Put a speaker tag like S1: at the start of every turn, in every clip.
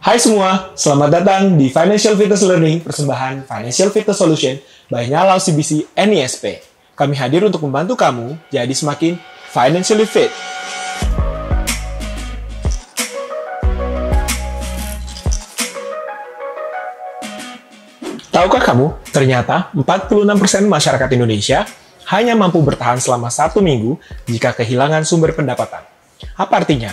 S1: Hai semua, selamat datang di Financial Fitness Learning persembahan Financial Fitness Solution by Nyala CBC NISP. Kami hadir untuk membantu kamu jadi semakin financially fit. Tahukah kamu, ternyata 46% masyarakat Indonesia hanya mampu bertahan selama 1 minggu jika kehilangan sumber pendapatan. Apa artinya?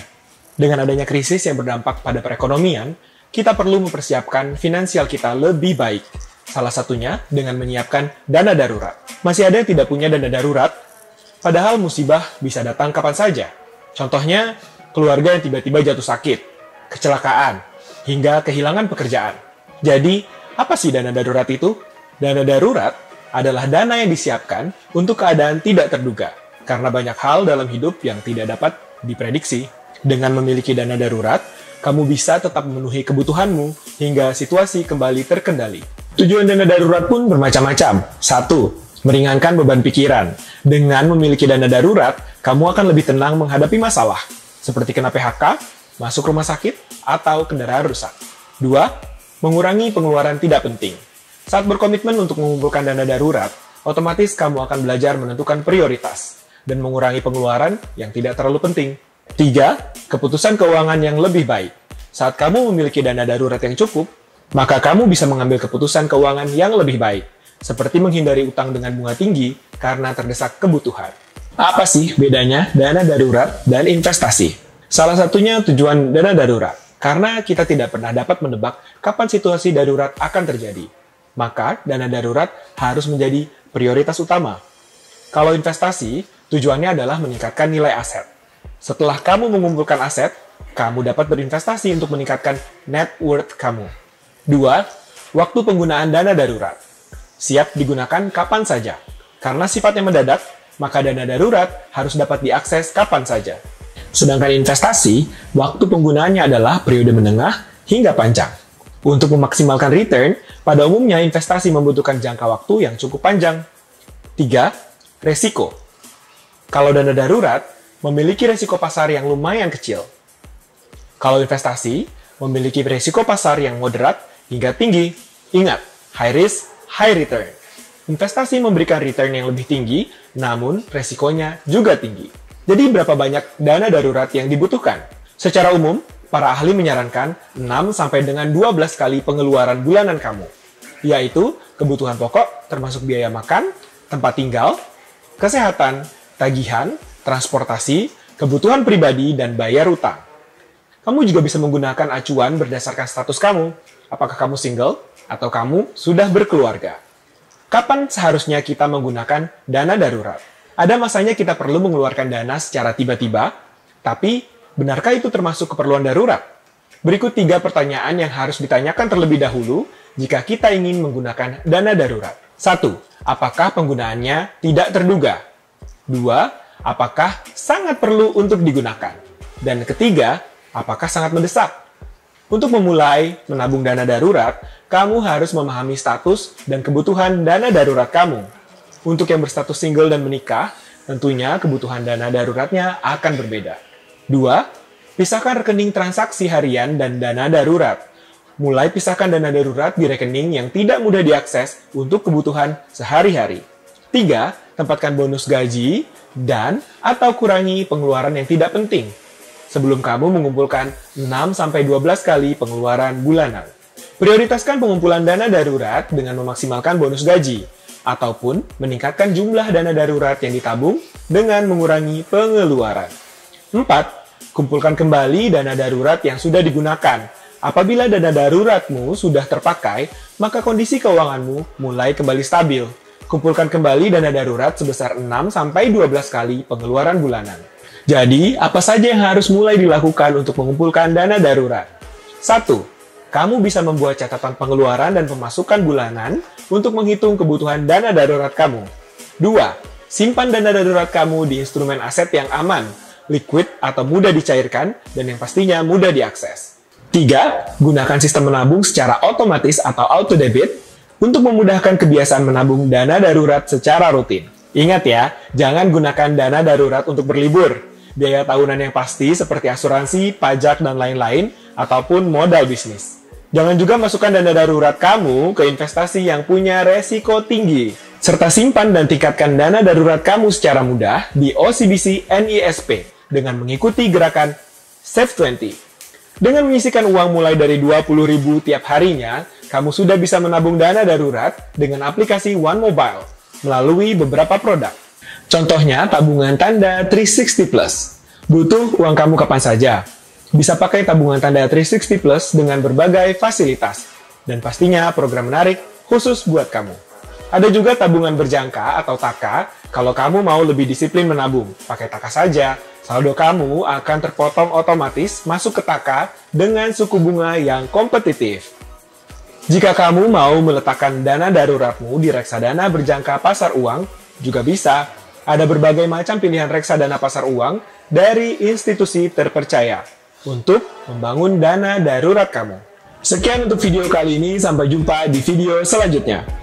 S1: Dengan adanya krisis yang berdampak pada perekonomian, kita perlu mempersiapkan finansial kita lebih baik. Salah satunya dengan menyiapkan dana darurat. Masih ada yang tidak punya dana darurat, padahal musibah bisa datang kapan saja. Contohnya, keluarga yang tiba-tiba jatuh sakit, kecelakaan, hingga kehilangan pekerjaan. Jadi, apa sih dana darurat itu? Dana darurat adalah dana yang disiapkan untuk keadaan tidak terduga, karena banyak hal dalam hidup yang tidak dapat diprediksi. Dengan memiliki dana darurat, kamu bisa tetap memenuhi kebutuhanmu hingga situasi kembali terkendali. Tujuan dana darurat pun bermacam-macam. 1. Meringankan beban pikiran. Dengan memiliki dana darurat, kamu akan lebih tenang menghadapi masalah, seperti kena PHK, masuk rumah sakit, atau kendaraan rusak. 2. Mengurangi pengeluaran tidak penting. Saat berkomitmen untuk mengumpulkan dana darurat, otomatis kamu akan belajar menentukan prioritas dan mengurangi pengeluaran yang tidak terlalu penting. 3. Keputusan keuangan yang lebih baik. Saat kamu memiliki dana darurat yang cukup, maka kamu bisa mengambil keputusan keuangan yang lebih baik, seperti menghindari utang dengan bunga tinggi karena terdesak kebutuhan. Apa sih bedanya dana darurat dan investasi? Salah satunya tujuan dana darurat, karena kita tidak pernah dapat menebak kapan situasi darurat akan terjadi. Maka dana darurat harus menjadi prioritas utama. Kalau investasi, tujuannya adalah meningkatkan nilai aset. Setelah kamu mengumpulkan aset, kamu dapat berinvestasi untuk meningkatkan net worth kamu. 2. Waktu penggunaan dana darurat. Siap digunakan kapan saja. Karena sifatnya mendadak, maka dana darurat harus dapat diakses kapan saja. Sedangkan investasi, waktu penggunaannya adalah periode menengah hingga panjang. Untuk memaksimalkan return, pada umumnya investasi membutuhkan jangka waktu yang cukup panjang. 3. Resiko. Kalau dana darurat, memiliki resiko pasar yang lumayan kecil. Kalau investasi, memiliki resiko pasar yang moderat hingga tinggi. Ingat, high risk, high return. Investasi memberikan return yang lebih tinggi, namun resikonya juga tinggi. Jadi berapa banyak dana darurat yang dibutuhkan? Secara umum, para ahli menyarankan 6 sampai dengan 12 kali pengeluaran bulanan kamu, yaitu kebutuhan pokok termasuk biaya makan, tempat tinggal, kesehatan, tagihan, transportasi, kebutuhan pribadi, dan bayar utang. Kamu juga bisa menggunakan acuan berdasarkan status kamu, apakah kamu single atau kamu sudah berkeluarga. Kapan seharusnya kita menggunakan dana darurat? Ada masanya kita perlu mengeluarkan dana secara tiba-tiba, tapi benarkah itu termasuk keperluan darurat? Berikut 3 pertanyaan yang harus ditanyakan terlebih dahulu jika kita ingin menggunakan dana darurat. 1. Apakah penggunaannya tidak terduga? 2. Apakah sangat perlu untuk digunakan? Dan ketiga, apakah sangat mendesak? Untuk memulai menabung dana darurat, kamu harus memahami status dan kebutuhan dana darurat kamu. Untuk yang berstatus single dan menikah, tentunya kebutuhan dana daruratnya akan berbeda. 2. Pisahkan rekening transaksi harian dan dana darurat. Mulai pisahkan dana darurat di rekening yang tidak mudah diakses untuk kebutuhan sehari-hari. 3. Tempatkan bonus gaji dan atau kurangi pengeluaran yang tidak penting sebelum kamu mengumpulkan 6-12 kali pengeluaran bulanan. Prioritaskan pengumpulan dana darurat dengan memaksimalkan bonus gaji ataupun meningkatkan jumlah dana darurat yang ditabung dengan mengurangi pengeluaran. 4. Kumpulkan kembali dana darurat yang sudah digunakan. Apabila dana daruratmu sudah terpakai, maka kondisi keuanganmu mulai kembali stabil. Kumpulkan kembali dana darurat sebesar 6-12 kali pengeluaran bulanan. Jadi, apa saja yang harus mulai dilakukan untuk mengumpulkan dana darurat? 1. Kamu bisa membuat catatan pengeluaran dan pemasukan bulanan untuk menghitung kebutuhan dana darurat kamu. 2. Simpan dana darurat kamu di instrumen aset yang aman, liquid atau mudah dicairkan, dan yang pastinya mudah diakses. 3. Gunakan sistem menabung secara otomatis atau auto debit untuk memudahkan kebiasaan menabung dana darurat secara rutin. Ingat ya, jangan gunakan dana darurat untuk berlibur. biaya tahunan yang pasti seperti asuransi, pajak, dan lain-lain, ataupun modal bisnis. Jangan juga masukkan dana darurat kamu ke investasi yang punya resiko tinggi. Serta simpan dan tingkatkan dana darurat kamu secara mudah di OCBC NISP dengan mengikuti gerakan Save 20. Dengan menyisihkan uang mulai dari 20.000 tiap harinya, kamu sudah bisa menabung dana darurat dengan aplikasi One Mobile melalui beberapa produk. Contohnya tabungan tanda 360 Plus. Butuh uang kamu kapan saja. Bisa pakai tabungan tanda 360 Plus dengan berbagai fasilitas. Dan pastinya program menarik khusus buat kamu. Ada juga tabungan berjangka atau TAKA kalau kamu mau lebih disiplin menabung. Pakai TAKA saja. Saldo kamu akan terpotong otomatis masuk ke TAKA dengan suku bunga yang kompetitif. Jika kamu mau meletakkan dana daruratmu di reksadana berjangka pasar uang, juga bisa. Ada berbagai macam pilihan reksadana pasar uang dari institusi terpercaya untuk membangun dana darurat kamu. Sekian untuk video kali ini, sampai jumpa di video selanjutnya.